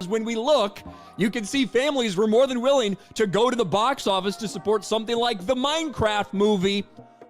When we look, you can see families were more than willing to go to the box office to support something like the Minecraft movie,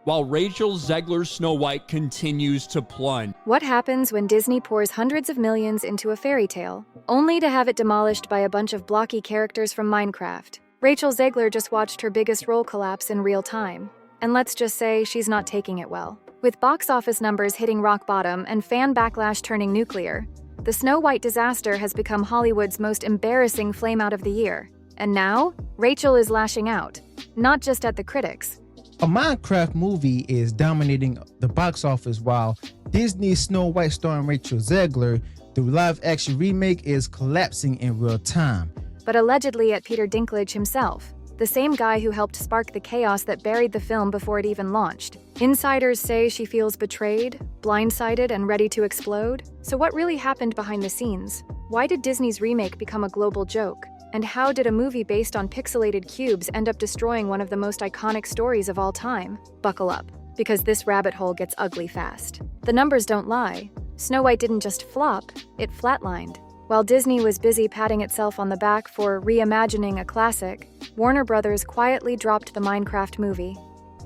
while Rachel Zegler's Snow White continues to plunge. What happens when Disney pours hundreds of millions into a fairy tale, only to have it demolished by a bunch of blocky characters from Minecraft? Rachel Zegler just watched her biggest role collapse in real time, and let's just say she's not taking it well. With box office numbers hitting rock bottom and fan backlash turning nuclear, the Snow White disaster has become Hollywood's most embarrassing flameout of the year. And now, Rachel is lashing out, not just at the critics. A Minecraft movie is dominating the box office while Disney's Snow White starring Rachel Zegler, the live-action remake, is collapsing in real time. But allegedly at Peter Dinklage himself, the same guy who helped spark the chaos that buried the film before it even launched. Insiders say she feels betrayed, blindsided, and ready to explode. So what really happened behind the scenes? Why did Disney's remake become a global joke? And how did a movie based on pixelated cubes end up destroying one of the most iconic stories of all time? Buckle up, because this rabbit hole gets ugly fast. The numbers don't lie. Snow White didn't just flop, it flatlined. While Disney was busy patting itself on the back for reimagining a classic, Warner Brothers quietly dropped the Minecraft movie.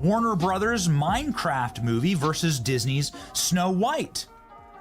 Warner Brothers' Minecraft movie versus Disney's Snow White,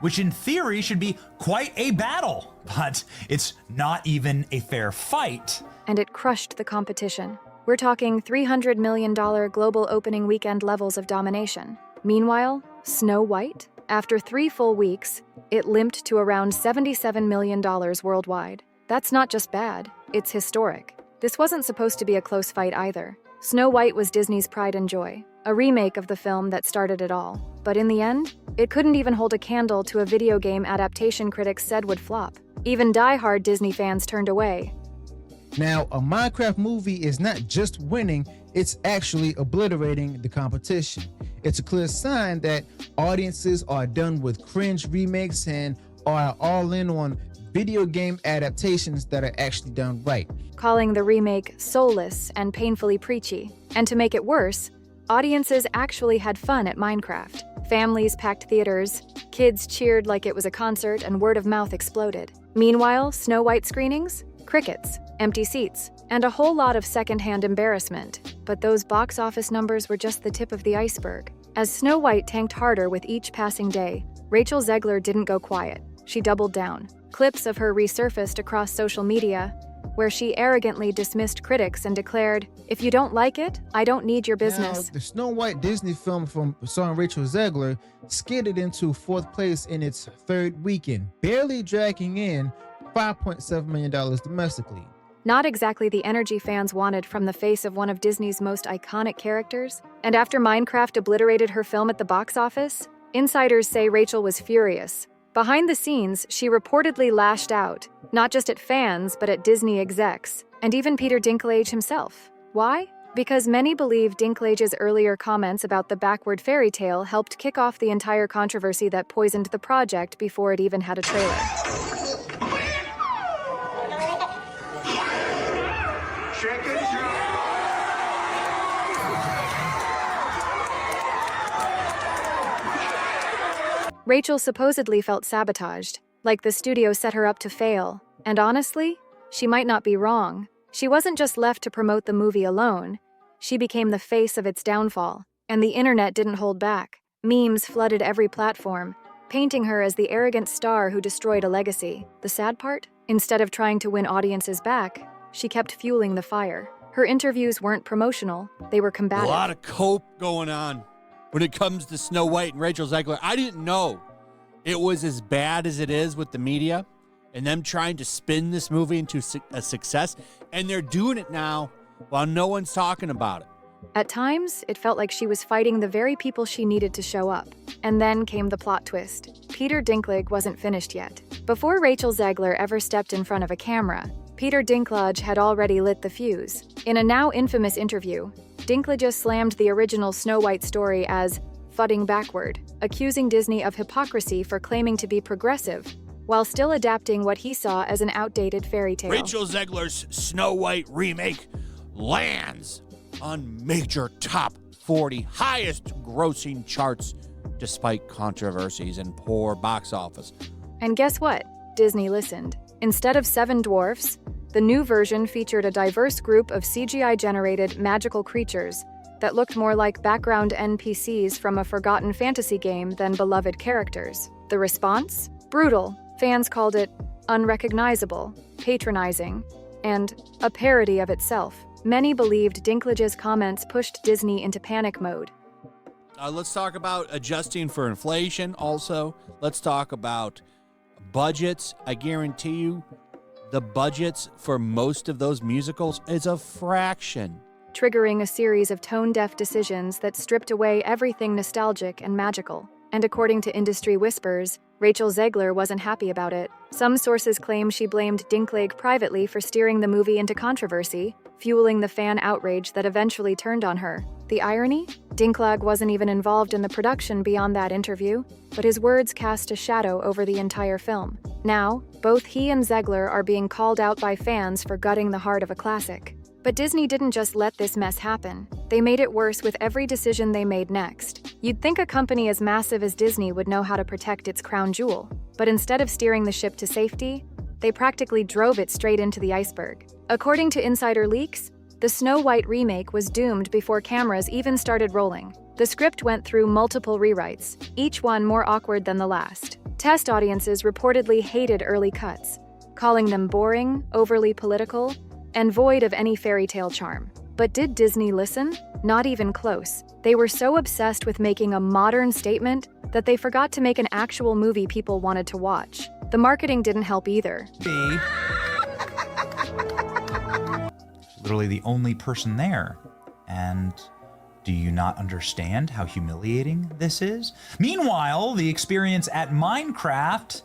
which in theory should be quite a battle, but it's not even a fair fight. And it crushed the competition. We're talking $300 million global opening weekend levels of domination. Meanwhile, Snow White? After 3 full weeks, it limped to around $77 million worldwide. That's not just bad, it's historic. This wasn't supposed to be a close fight either. Snow White was Disney's pride and joy, a remake of the film that started it all. But in the end, it couldn't even hold a candle to a video game adaptation critics said would flop. Even die-hard Disney fans turned away. Now, a Minecraft movie is not just winning, it's actually obliterating the competition. It's a clear sign that audiences are done with cringe remakes and are all in on video game adaptations that are actually done right. Calling the remake soulless and painfully preachy. And to make it worse, audiences actually had fun at Minecraft. Families packed theaters, kids cheered like it was a concert, and word of mouth exploded. Meanwhile, Snow White screenings? Crickets, empty seats, and a whole lot of secondhand embarrassment. But those box office numbers were just the tip of the iceberg. As Snow White tanked harder with each passing day, Rachel Zegler didn't go quiet. She doubled down. Clips of her resurfaced across social media, where she arrogantly dismissed critics and declared, "If you don't like it, I don't need your business." Now, the Snow White Disney film from starring Rachel Zegler skidded into 4th place in its 3rd weekend, barely dragging in $5.7 million domestically. Not exactly the energy fans wanted from the face of one of Disney's most iconic characters. And after Minecraft obliterated her film at the box office, insiders say Rachel was furious. Behind the scenes, she reportedly lashed out, not just at fans, but at Disney execs, and even Peter Dinklage himself. Why? Because many believe Dinklage's earlier comments about the backward fairy tale helped kick off the entire controversy that poisoned the project before it even had a trailer. Rachel supposedly felt sabotaged, like the studio set her up to fail. And honestly, she might not be wrong. She wasn't just left to promote the movie alone. She became the face of its downfall, and the internet didn't hold back. Memes flooded every platform, painting her as the arrogant star who destroyed a legacy. The sad part? Instead of trying to win audiences back, she kept fueling the fire. Her interviews weren't promotional, they were combative. A lot of cope going on when it comes to Snow White and Rachel Zegler. I didn't know it was as bad as it is with the media and them trying to spin this movie into a success, and they're doing it now while no one's talking about it. At times, it felt like she was fighting the very people she needed to show up. And then came the plot twist. Peter Dinklage wasn't finished yet. Before Rachel Zegler ever stepped in front of a camera, Peter Dinklage had already lit the fuse. In a now infamous interview, Dinklage slammed the original Snow White story as fudding backward, accusing Disney of hypocrisy for claiming to be progressive, while still adapting what he saw as an outdated fairy tale. Rachel Zegler's Snow White remake lands on major top 40 highest grossing charts despite controversies and poor box office. And guess what? Disney listened. Instead of 7 dwarfs, the new version featured a diverse group of CGI-generated magical creatures that looked more like background NPCs from a forgotten fantasy game than beloved characters. The response? Brutal. Fans called it unrecognizable, patronizing, and a parody of itself. Many believed Dinklage's comments pushed Disney into panic mode. Let's talk about adjusting for inflation also. Let's talk about budgets. I guarantee you the budgets for most of those musicals is a fraction. Triggering a series of tone-deaf decisions that stripped away everything nostalgic and magical. And according to industry whispers, Rachel Zegler wasn't happy about it. Some sources claim she blamed Dinklage privately for steering the movie into controversy, fueling the fan outrage that eventually turned on her. The irony? Dinklage wasn't even involved in the production beyond that interview, but his words cast a shadow over the entire film. Now, both he and Zegler are being called out by fans for gutting the heart of a classic. But Disney didn't just let this mess happen. They made it worse with every decision they made next. You'd think a company as massive as Disney would know how to protect its crown jewel, but instead of steering the ship to safety, they practically drove it straight into the iceberg. According to insider leaks, the Snow White remake was doomed before cameras even started rolling. The script went through multiple rewrites, each one more awkward than the last. Test audiences reportedly hated early cuts, calling them boring, overly political, and void of any fairy tale charm. But did Disney listen? Not even close. They were so obsessed with making a modern statement that they forgot to make an actual movie people wanted to watch. The marketing didn't help either. Literally the only person there. And do you not understand how humiliating this is? Meanwhile, the experience at Minecraft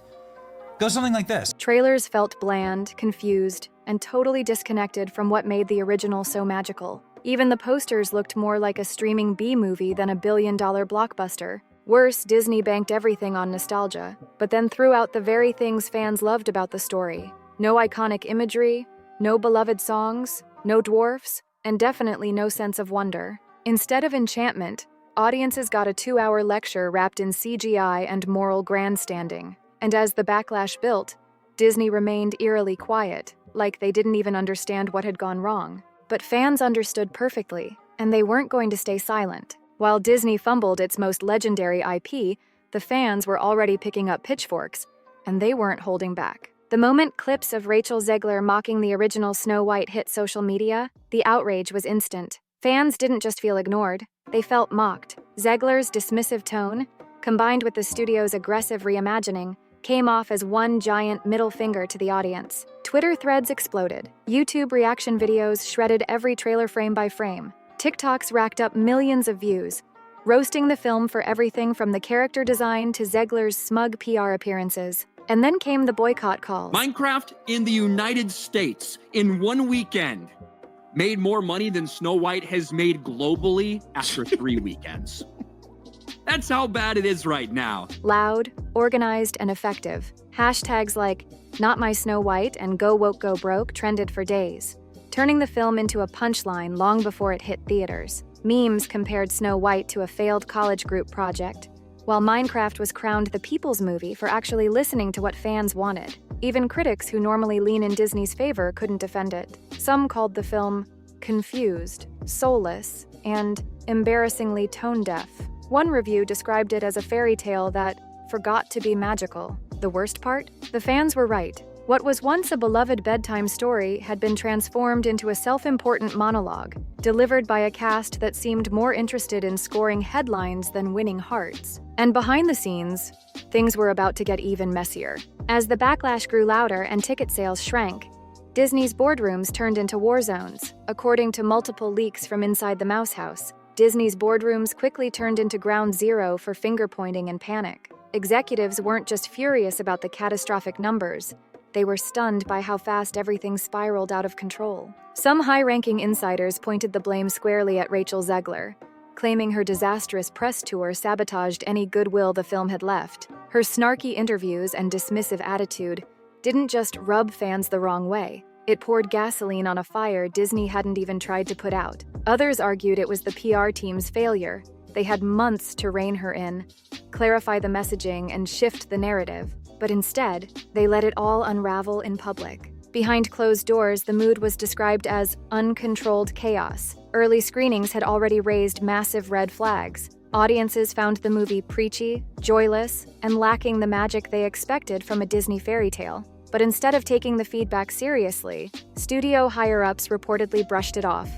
goes something like this. Trailers felt bland, confused, and totally disconnected from what made the original so magical. Even the posters looked more like a streaming B-movie than a billion-dollar blockbuster. Worse, Disney banked everything on nostalgia, but then threw out the very things fans loved about the story. No iconic imagery, no beloved songs, no dwarfs, and definitely no sense of wonder. Instead of enchantment, audiences got a 2-hour lecture wrapped in CGI and moral grandstanding. And as the backlash built, Disney remained eerily quiet, like they didn't even understand what had gone wrong. But fans understood perfectly, and they weren't going to stay silent. While Disney fumbled its most legendary IP, the fans were already picking up pitchforks, and they weren't holding back. The moment clips of Rachel Zegler mocking the original Snow White hit social media, the outrage was instant. Fans didn't just feel ignored, they felt mocked. Zegler's dismissive tone, combined with the studio's aggressive reimagining, came off as one giant middle finger to the audience. Twitter threads exploded. YouTube reaction videos shredded every trailer frame by frame. TikToks racked up millions of views, roasting the film for everything from the character design to Zegler's smug PR appearances. And then came the boycott calls. Minecraft in the United States, in one weekend, made more money than Snow White has made globally after 3 weekends. That's how bad it is right now. Loud, organized, and effective. Hashtags like Not My Snow White and Go Woke Go Broke trended for days, turning the film into a punchline long before it hit theaters. Memes compared Snow White to a failed college group project, while Minecraft was crowned the people's movie for actually listening to what fans wanted. Even critics who normally lean in Disney's favor couldn't defend it. Some called the film confused, soulless, and embarrassingly tone-deaf. One review described it as a fairy tale that forgot to be magical. The worst part? The fans were right. What was once a beloved bedtime story had been transformed into a self-important monologue, delivered by a cast that seemed more interested in scoring headlines than winning hearts. And behind the scenes, things were about to get even messier. As the backlash grew louder and ticket sales shrank, Disney's boardrooms turned into war zones. According to multiple leaks from inside the Mouse House, Disney's boardrooms quickly turned into ground zero for finger-pointing and panic. Executives weren't just furious about the catastrophic numbers, they were stunned by how fast everything spiraled out of control. Some high-ranking insiders pointed the blame squarely at Rachel Zegler, claiming her disastrous press tour sabotaged any goodwill the film had left. Her snarky interviews and dismissive attitude didn't just rub fans the wrong way, it poured gasoline on a fire Disney hadn't even tried to put out. Others argued it was the PR team's failure. They had months to rein her in, clarify the messaging, and shift the narrative. but instead, they let it all unravel in public. Behind closed doors, the mood was described as uncontrolled chaos. Early screenings had already raised massive red flags. Audiences found the movie preachy, joyless, and lacking the magic they expected from a Disney fairy tale. But instead of taking the feedback seriously, studio higher-ups reportedly brushed it off,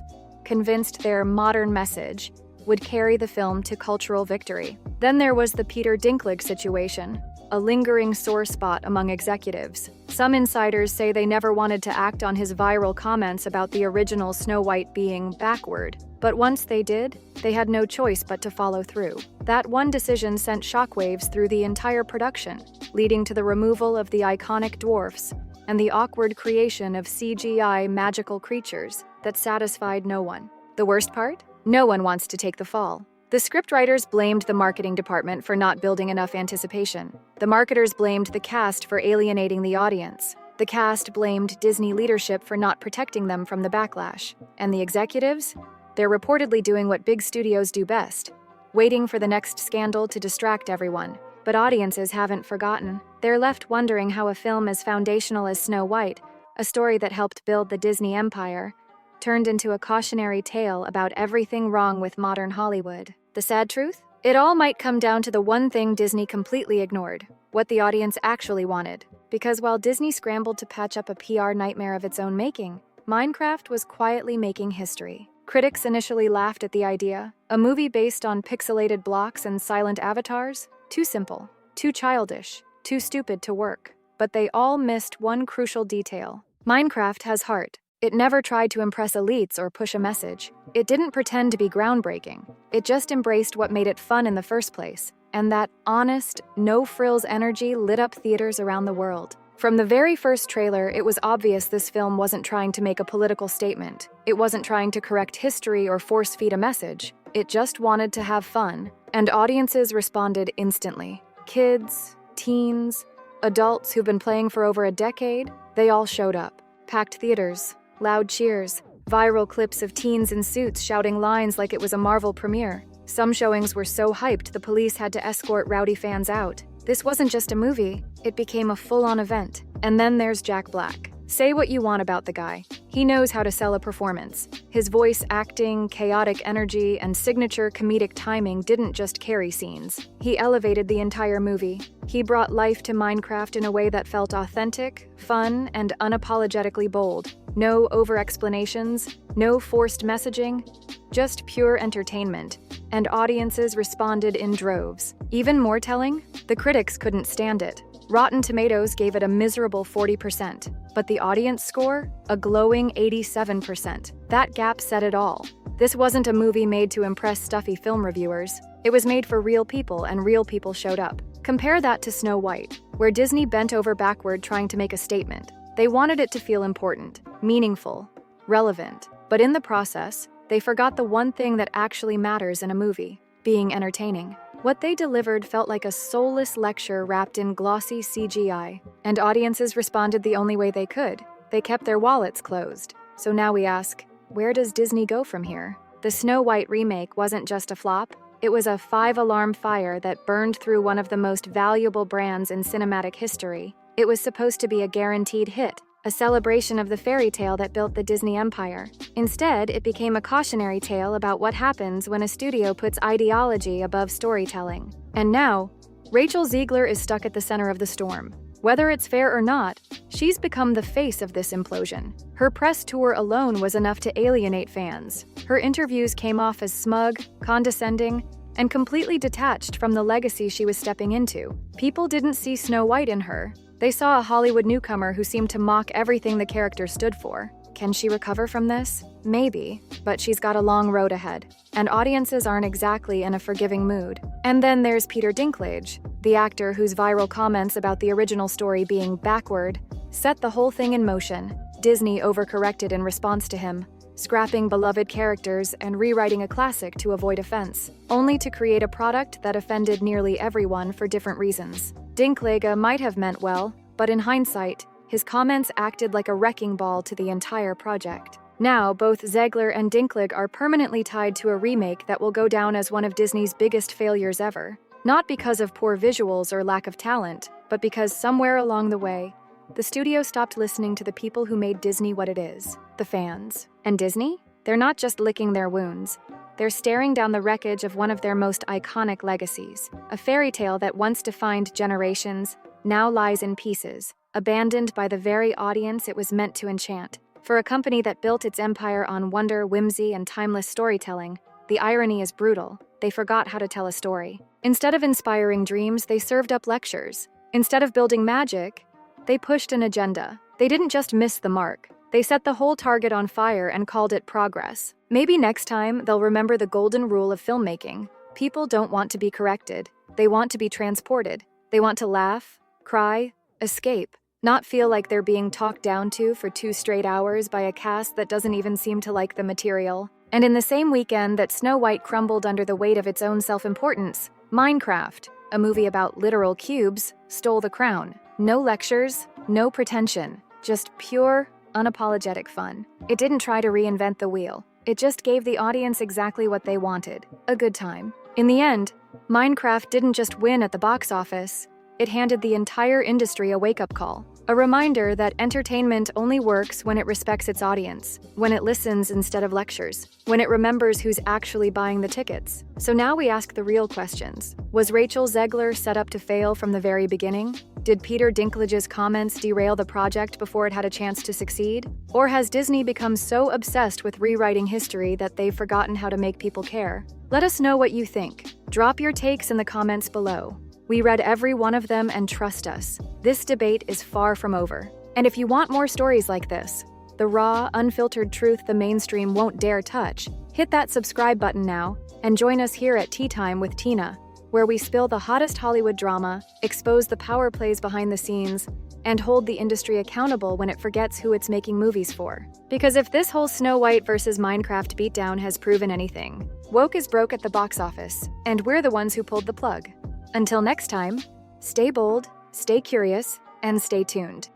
convinced their modern message would carry the film to cultural victory. Then there was the Peter Dinklage situation, a lingering sore spot among executives. Some insiders say they never wanted to act on his viral comments about the original Snow White being backward. But once they did, they had no choice but to follow through. That one decision sent shockwaves through the entire production, leading to the removal of the iconic dwarfs and the awkward creation of CGI magical creatures that satisfied no one. The worst part? No one wants to take the fall. The scriptwriters blamed the marketing department for not building enough anticipation. The marketers blamed the cast for alienating the audience. The cast blamed Disney leadership for not protecting them from the backlash. And the executives? They're reportedly doing what big studios do best, waiting for the next scandal to distract everyone. But audiences haven't forgotten. They're left wondering how a film as foundational as Snow White, a story that helped build the Disney empire, turned into a cautionary tale about everything wrong with modern Hollywood. The sad truth? It all might come down to the one thing Disney completely ignored, what the audience actually wanted. Because while Disney scrambled to patch up a PR nightmare of its own making, Minecraft was quietly making history. Critics initially laughed at the idea. A movie based on pixelated blocks and silent avatars? Too simple, too childish, too stupid to work. But they all missed one crucial detail. Minecraft has heart. It never tried to impress elites or push a message. It didn't pretend to be groundbreaking. It just embraced what made it fun in the first place. And that honest, no-frills energy lit up theaters around the world. From the very first trailer, it was obvious this film wasn't trying to make a political statement. It wasn't trying to correct history or force-feed a message. It just wanted to have fun. And audiences responded instantly. Kids, teens, adults who've been playing for over a decade, they all showed up. Packed theaters, loud cheers, viral clips of teens in suits shouting lines like it was a Marvel premiere. Some showings were so hyped the police had to escort rowdy fans out. This wasn't just a movie, it became a full-on event. And then there's Jack Black. Say what you want about the guy. He knows how to sell a performance. His voice acting, chaotic energy, and signature comedic timing didn't just carry scenes. He elevated the entire movie. He brought life to Minecraft in a way that felt authentic, fun, and unapologetically bold. No over-explanations, no forced messaging, just pure entertainment. And audiences responded in droves. Even more telling, the critics couldn't stand it. Rotten Tomatoes gave it a miserable 40%, but the audience score, a glowing 87%. That gap said it all. This wasn't a movie made to impress stuffy film reviewers. It was made for real people, and real people showed up. Compare that to Snow White, where Disney bent over backward trying to make a statement. They wanted it to feel important, meaningful, relevant. But in the process, they forgot the one thing that actually matters in a movie, being entertaining. What they delivered felt like a soulless lecture wrapped in glossy CGI, and audiences responded the only way they could. They kept their wallets closed. So now we ask, where does Disney go from here? The Snow White remake wasn't just a flop, it was a 5-alarm fire that burned through one of the most valuable brands in cinematic history. It was supposed to be a guaranteed hit, a celebration of the fairy tale that built the Disney empire. Instead, it became a cautionary tale about what happens when a studio puts ideology above storytelling. And now, Rachel Zegler is stuck at the center of the storm. Whether it's fair or not, she's become the face of this implosion. Her press tour alone was enough to alienate fans. Her interviews came off as smug, condescending, and completely detached from the legacy she was stepping into. People didn't see Snow White in her. They saw a Hollywood newcomer who seemed to mock everything the character stood for. Can she recover from this? Maybe, but she's got a long road ahead, and audiences aren't exactly in a forgiving mood. And then there's Peter Dinklage, the actor whose viral comments about the original story being backward set the whole thing in motion. Disney overcorrected in response to him, scrapping beloved characters and rewriting a classic to avoid offense, only to create a product that offended nearly everyone for different reasons. Dinklage might have meant well, but in hindsight, his comments acted like a wrecking ball to the entire project. Now, both Zegler and Dinklage are permanently tied to a remake that will go down as one of Disney's biggest failures ever. Not because of poor visuals or lack of talent, but because somewhere along the way, the studio stopped listening to the people who made Disney what it is, the fans. And Disney? They're not just licking their wounds. They're staring down the wreckage of one of their most iconic legacies, a fairy tale that once defined generations, now lies in pieces, abandoned by the very audience it was meant to enchant. For a company that built its empire on wonder, whimsy, and timeless storytelling, the irony is brutal. They forgot how to tell a story. Instead of inspiring dreams, they served up lectures. Instead of building magic, they pushed an agenda. They didn't just miss the mark. They set the whole target on fire and called it progress. Maybe next time they'll remember the golden rule of filmmaking. People don't want to be corrected. They want to be transported. They want to laugh, cry, escape, not feel like they're being talked down to for 2 straight hours by a cast that doesn't even seem to like the material. And in the same weekend that Snow White crumbled under the weight of its own self-importance, Minecraft, a movie about literal cubes, stole the crown. No lectures, no pretension, just pure, unapologetic fun. It didn't try to reinvent the wheel. It just gave the audience exactly what they wanted, a good time. In the end, Minecraft didn't just win at the box office, it handed the entire industry a wake-up call. A reminder that entertainment only works when it respects its audience, when it listens instead of lectures, when it remembers who's actually buying the tickets. So now we ask the real questions. Was Rachel Zegler set up to fail from the very beginning? Did Peter Dinklage's comments derail the project before it had a chance to succeed? Or has Disney become so obsessed with rewriting history that they've forgotten how to make people care? Let us know what you think. Drop your takes in the comments below. We read every one of them, and trust us, this debate is far from over. And if you want more stories like this, the raw, unfiltered truth the mainstream won't dare touch, hit that subscribe button now and join us here at Tea Time with Tina, where we spill the hottest Hollywood drama, expose the power plays behind the scenes, and hold the industry accountable when it forgets who it's making movies for. Because if this whole Snow White versus Minecraft beatdown has proven anything, woke is broke at the box office, and we're the ones who pulled the plug. Until next time, stay bold, stay curious, and stay tuned.